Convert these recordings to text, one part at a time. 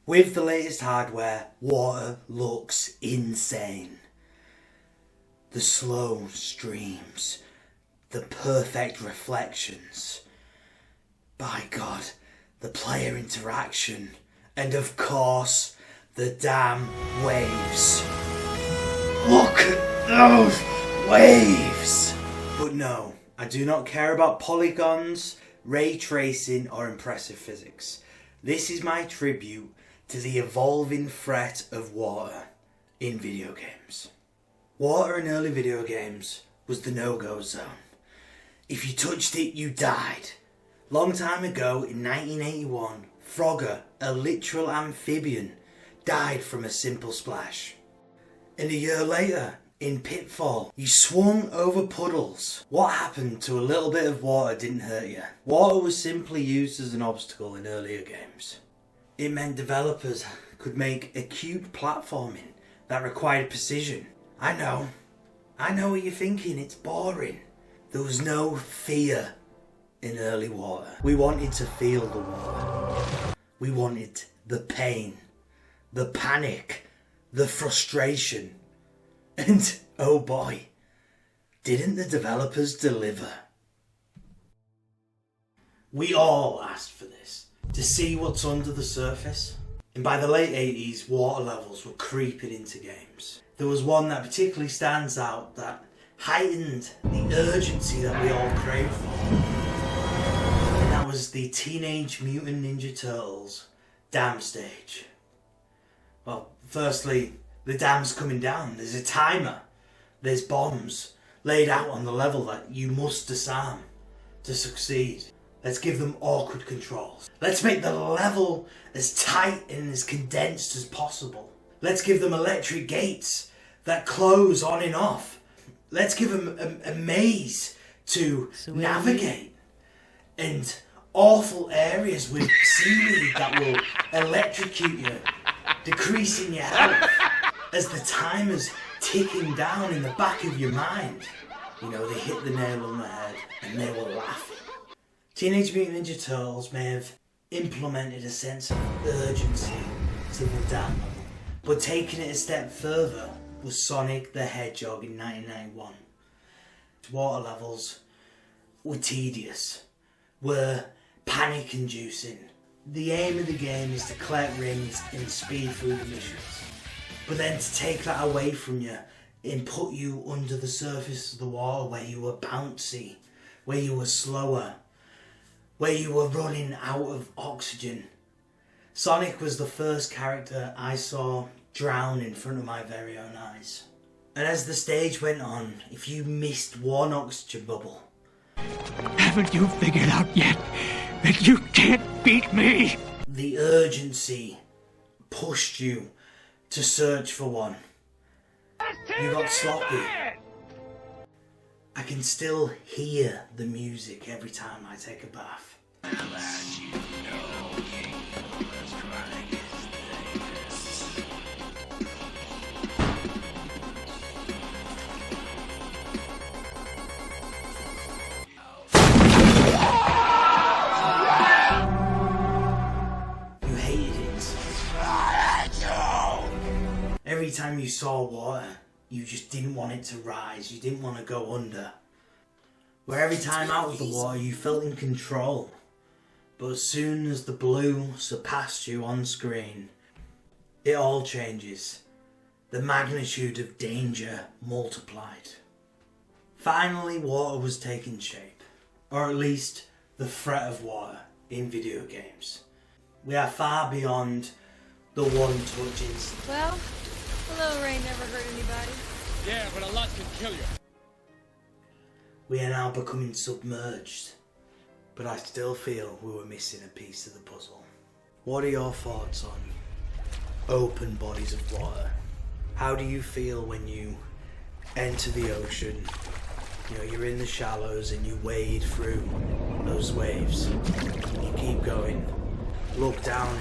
With the latest hardware, water looks insane. The slow streams, the perfect reflections. By God, the player interaction, and of course, the damn waves. Look at those waves! But no, I do not care about polygons, ray tracing, or impressive physics. This is my tribute to the evolving threat of water in video games. Water in early video games was the no-go zone. If you touched it, you died. Long time ago, in 1981, Frogger, a literal amphibian, died from a simple splash. And a year later, in Pitfall, you swung over puddles. What happened to a little bit of water didn't hurt you. Water was simply used as an obstacle in earlier games. It meant developers could make acute platforming that required precision. I know what you're thinking, it's boring. There was no fear in early water. We wanted to feel the water. We wanted the pain, the panic, the frustration. And oh boy, didn't the developers deliver? We all asked for this, to see what's under the surface. And by the late 80s, water levels were creeping into games. There was one that particularly stands out that heightened the urgency that we all crave for. And that was the Teenage Mutant Ninja Turtles dam stage. Well, firstly, the dam's coming down. There's a timer. There's bombs laid out on the level that you must disarm to succeed. Let's give them awkward controls. Let's make the level as tight and as condensed as possible. Let's give them electric gates that close on and off. Let's give them a maze to navigate. And awful areas with seaweed that will electrocute you, decreasing your health. As the timer's ticking down in the back of your mind, you know, they hit the nail on the head and they were laughing. Teenage Mutant Ninja Turtles may have implemented a sense of urgency to the dam level, but taking it a step further was Sonic the Hedgehog in 1991. Water levels were tedious, were panic-inducing. The aim of the game is to collect rings and speed through the missions. But then to take that away from you and put you under the surface of the water where you were bouncy, where you were slower, where you were running out of oxygen. Sonic was the first character I saw drown in front of my very own eyes. And as the stage went on, if you missed one oxygen bubble... Haven't you figured out yet that you can't beat me? The urgency pushed you to search for one. You got sloppy. I can still hear the music every time I take a bath. You hated it. Every time you saw water, you just didn't want it to rise. You didn't want to go under. Where every time out of the water, you felt in control. But as soon as the blue surpassed you on screen, it all changes. The magnitude of danger multiplied. Finally, water was taking shape. Or at least, the threat of water in video games. We are far beyond the one-touch instant. Well, a little rain never hurt anybody. Yeah, but a lot can kill you. We are now becoming submerged. But I still feel we were missing a piece of the puzzle. What are your thoughts on open bodies of water? How do you feel when you enter the ocean? You know, you're in the shallows and you wade through those waves. You keep going. Look down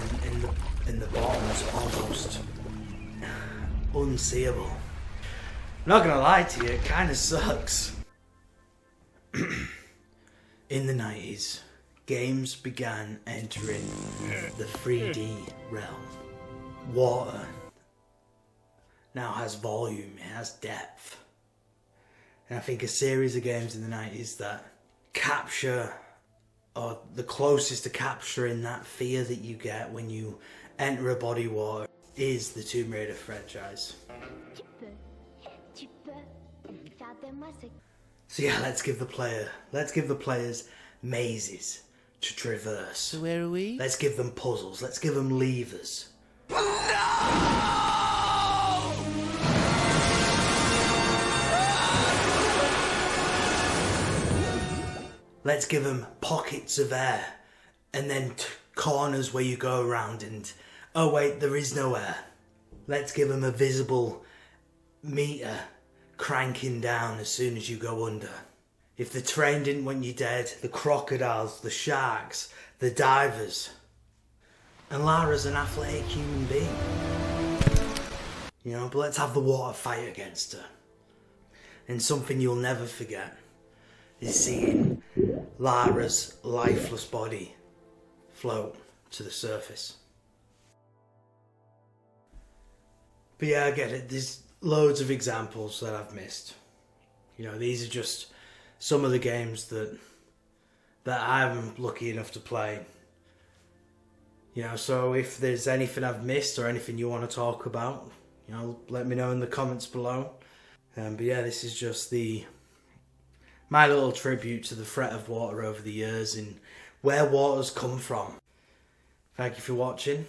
and the bottom's almost unseeable. I'm not gonna lie to you, it kinda sucks. In the 90s, games began entering the 3D realm. water now has volume, it has depth. And I think a series of games in the 90s that capture, or the closest to capturing that fear that you get when you enter a body of water, is the Tomb Raider franchise. So yeah, let's give the players mazes to traverse. So where are we? Let's give them puzzles, let's give them levers. Let's give them pockets of air, and then corners where you go around and, oh wait, there is no air. Let's give them a visible meter cranking down as soon as you go under. If the train didn't want you dead, the crocodiles, the sharks, the divers. And Lara's an athletic human being. You know, but let's have the water fight against her. And something you'll never forget is seeing Lara's lifeless body float to the surface. But yeah, I get it. There's loads of examples that I've missed. You know, these are just some of the games that I'm lucky enough to play. You know, so if there's anything I've missed or anything you want to talk about, you know, let me know in the comments below. But yeah, this is just my little tribute to the threat of water over the years and where water's come from. Thank you for watching.